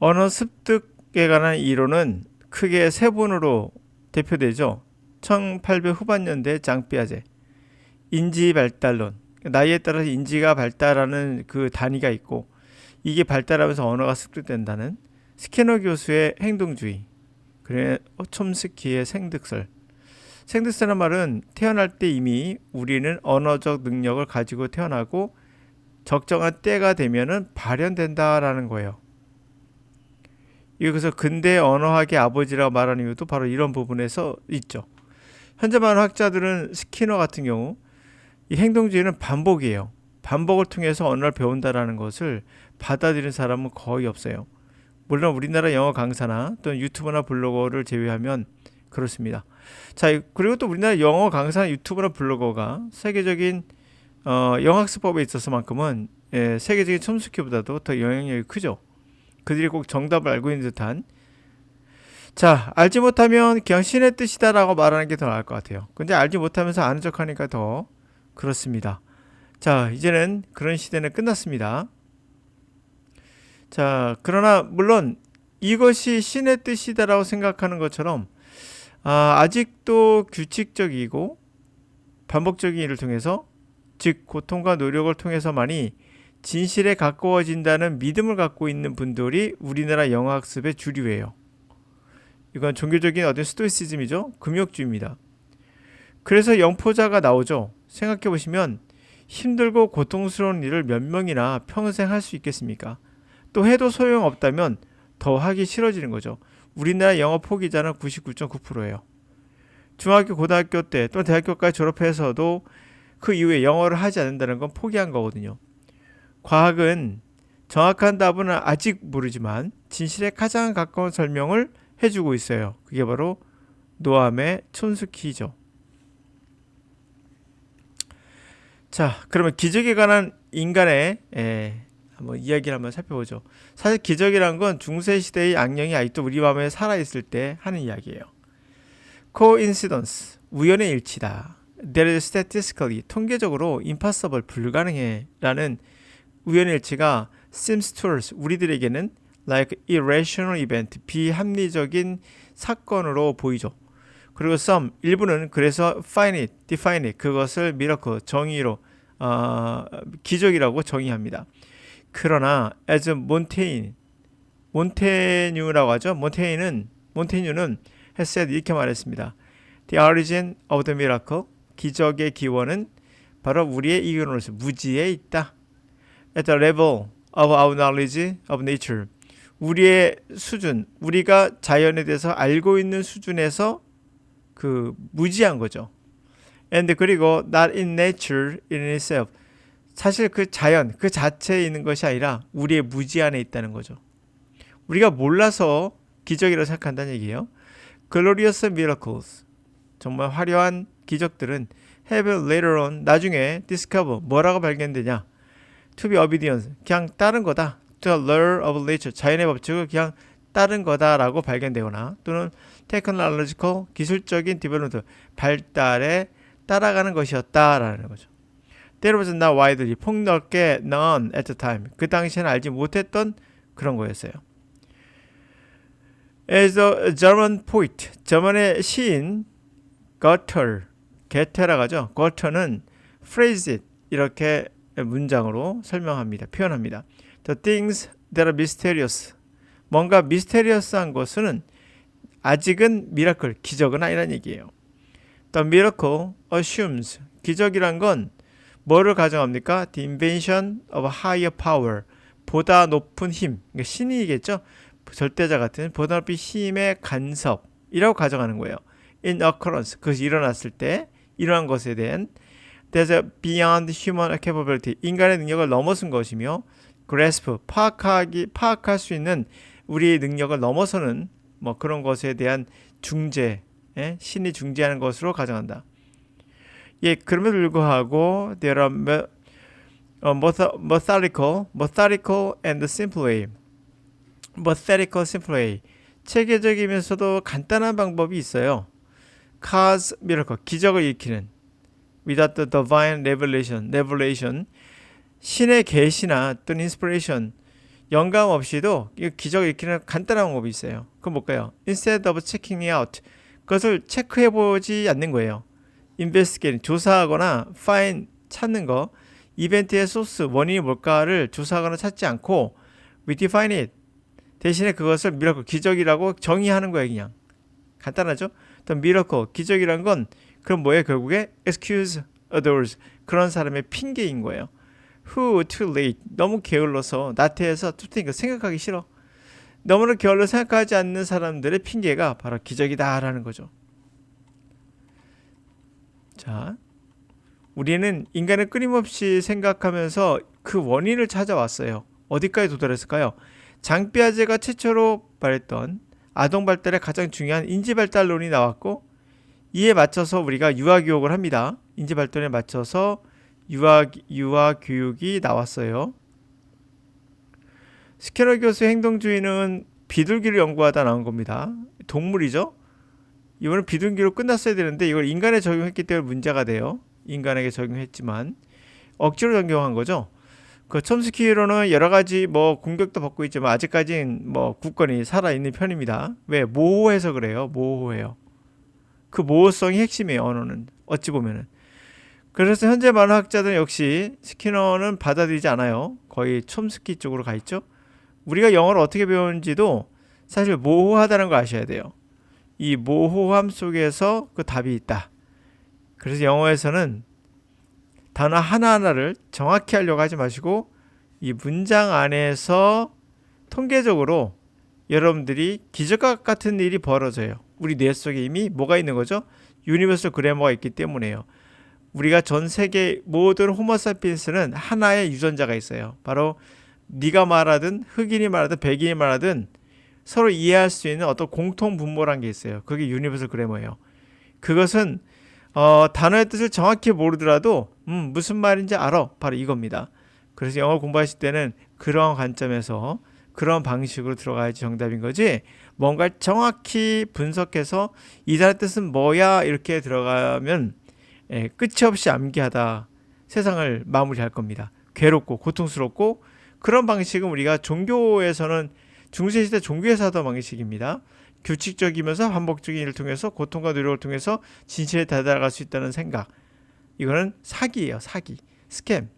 언어 습득에 관한 이론은 크게 세 분으로 대표되죠. 1800 후반년대 장피아제, 인지 발달론. 나이에 따라서 인지가 발달하는 그 단위가 있고 이게 발달하면서 언어가 습득된다는 스키너 교수의 행동주의, 그래 촘스키의 생득설. 생득설이라는 말은 태어날 때 이미 우리는 언어적 능력을 가지고 태어나고 적정한 때가 되면은 발현된다라는 거예요. 그래서 근대 언어학의 아버지라고 말하는 이유도 바로 이런 부분에서 있죠. 현재 많은 학자들은 스키너 같은 경우 이 행동주의는 반복이에요. 반복을 통해서 언어를 배운다라는 것을 받아들이는 사람은 거의 없어요. 물론 우리나라 영어 강사나 또는 유튜버나 블로거를 제외하면 그렇습니다. 자, 그리고 또 우리나라 영어 강사나 유튜버나 블로거가 세계적인 영학습법에 있어서만큼은 세계적인 촘스키보다도 더 영향력이 크죠. 그들이 꼭 정답을 알고 있는 듯한. 자, 알지 못하면 그냥 신의 뜻이다라고 말하는 게 더 나을 것 같아요. 근데 알지 못하면서 아는 척하니까 더 그렇습니다. 자, 이제는 그런 시대는 끝났습니다. 자, 그러나 물론 이것이 신의 뜻이다라고 생각하는 것처럼 아직도 규칙적이고 반복적인 일을 통해서, 즉 고통과 노력을 통해서만이 진실에 가까워진다는 믿음을 갖고 있는 분들이 우리나라 영어학습의 주류예요. 이건 종교적인 어떤 스토이시즘이죠. 금욕주의입니다. 그래서 영포자가 나오죠. 생각해 보시면 힘들고 고통스러운 일을 몇 명이나 평생 할 수 있겠습니까? 또 해도 소용없다면 더 하기 싫어지는 거죠. 우리나라 영어 포기자는 99.9%예요. 중학교, 고등학교 때 또 대학교까지 졸업해서도 그 이후에 영어를 하지 않는다는 건 포기한 거거든요. 과학은 정확한 답은 아직 모르지만 진실에 가장 가까운 설명을 해주고 있어요. 그게 바로 노암의 촌스키죠. 자, 그러면 기적에 관한 인간의 한번 이야기를 한번 살펴보죠. 사실 기적이란 건 중세시대의 악령이 아직도 우리 마음에 살아있을 때 하는 이야기예요. coincidence, 우연의 일치다. There is statistically, 통계적으로 impossible, 불가능해 라는 우연의 일치가 seems to us, 우리들에게는 like irrational event, 비합리적인 사건으로 보이죠. 그리고 some, 일부는 그래서 find it, define it, 그것을 miracle, 정의로 기적이라고 정의합니다. 그러나 as 몬테뉴라고 하죠. 몬테뉴는 has said, 이렇게 말했습니다. The origin of the miracle, 기적의 기원은 바로 우리의 ignorance, 무지에 있다. At the level of our knowledge of nature, 우리의 수준, 우리가 자연에 대해서 알고 있는 수준에서 그 무지한 거죠. And 그리고 not in nature in itself, 사실 그 자연 그 자체에 있는 것이 아니라 우리의 무지 안에 있다는 거죠. 우리가 몰라서 기적이라고 생각한다는 얘기예요. Glorious miracles, 정말 화려한 기적들은 have later on, 나중에 discover, 뭐라고 발견되냐, to be obedient, 그냥 따른 거다, to the law of nature, 자연의 법칙을 그냥 따른 거다라고 발견되거나, 또는 technological, 기술적인 development, 발달에 따라가는 것이었다라는 거죠. There was not widely, 폭넓게 known at the time, 그 당시에는 알지 못했던 그런 거였어요. As a German poet, 저만의 시인 게테라고 하죠. 게테는 phrase it, 이렇게 문장으로 설명합니다. 표현합니다. The things that are mysterious, 뭔가 미스테리어스한 것은 아직은 미라클, 기적은 아니란 얘기예요. The miracle assumes, 기적이란 건 뭐를 가정합니까? The invention of higher power, 보다 높은 힘, 그러니까 신이겠죠? 절대자 같은 보다 높은 힘의 간섭이라고 가정하는 거예요. In occurrence, 그것이 일어났을 때 일어난 것에 대한 There's beyond human capability, 인간의 능력을 넘어선 것이며 grasp, 파악할 수 있는 우리의 능력을 넘어서는 뭐 그런 것에 대한 중재, 신이 중재하는 것으로 가정한다. 예, 그럼에도 불구하고 there are methodical and simple way. methodical simple way. 체계적이면서도 간단한 방법이 있어요. cause miracle, 기적을 일으키는. without the divine revelation, 신의 계시나 또는 inspiration, 영감 없이도 이 기적을 일으키는 간단한 방법이 있어요. 그건 뭘까요? Instead of checking it out, 그것을 체크해보지 않는 거예요. Investigate, 조사하거나 find, 찾는 거, 이벤트의 소스, 원인이 뭘까를 조사하거나 찾지 않고 we define it, 대신에 그것을 미라클, 기적이라고 정의하는 거예요. 그냥 간단하죠? 또 미라클, 기적이란 건 그럼 뭐예요? 결국에 excuse others, 그런 사람의 핑계인 거예요. Who too late, 너무 게을러서, 나태해서 to think, 생각하기 싫어. 너무나 게을러 생각하지 않는 사람들의 핑계가 바로 기적이다라는 거죠. 자, 우리는 인간을 끊임없이 생각하면서 그 원인을 찾아왔어요. 어디까지 도달했을까요? 장피아제가 최초로 말했던 아동 발달의 가장 중요한 인지 발달론이 나왔고, 이에 맞춰서 우리가 유아 교육을 합니다. 인지 발달에 맞춰서 유아 교육이 나왔어요. 스키너 교수의 행동주의는 비둘기를 연구하다 나온 겁니다. 동물이죠. 이거는 비둘기로 끝났어야 되는데 이걸 인간에 적용했기 때문에 문제가 돼요. 인간에게 적용했지만 억지로 적용한 거죠. 그 촘스키로는 여러 가지 뭐 공격도 받고 있지만 아직까지는 뭐 굳건히 살아 있는 편입니다. 왜? 모호해서 그래요. 모호해요. 그 모호성이 핵심이에요. 언어는 어찌 보면은. 그래서 현재 많은 학자들은 역시 스키너는 받아들이지 않아요. 거의 촘스키 쪽으로 가 있죠. 우리가 영어를 어떻게 배우는지도 사실 모호하다는 걸 아셔야 돼요. 이 모호함 속에서 그 답이 있다. 그래서 영어에서는 단어 하나하나를 정확히 하려고 하지 마시고 이 문장 안에서 통계적으로 여러분들이 기적과 같은 일이 벌어져요. 우리 뇌 속에 이미 뭐가 있는 거죠? 유니버설 그래머가 있기 때문에요. 우리가 전 세계 모든 호모사피엔스는 하나의 유전자가 있어요. 바로 네가 말하든 흑인이 말하든 백인이 말하든 서로 이해할 수 있는 어떤 공통 분모란 게 있어요. 그게 유니버설 그래머예요. 그것은 단어의 뜻을 정확히 모르더라도 무슨 말인지 알아. 바로 이겁니다. 그래서 영어 공부하실 때는 그런 관점에서 그런 방식으로 들어가야지 정답인 거지, 뭔가 정확히 분석해서 이 단어의 뜻은 뭐야 이렇게 들어가면 끝이 없이 암기하다 세상을 마무리할 겁니다. 괴롭고 고통스럽고, 그런 방식은 우리가 종교에서는 중세시대 종교에서 하던 방식입니다. 규칙적이면서 반복적인 일을 통해서 고통과 노력을 통해서 진실에 다다라갈 수 있다는 생각. 이거는 사기예요. 사기. 스캠.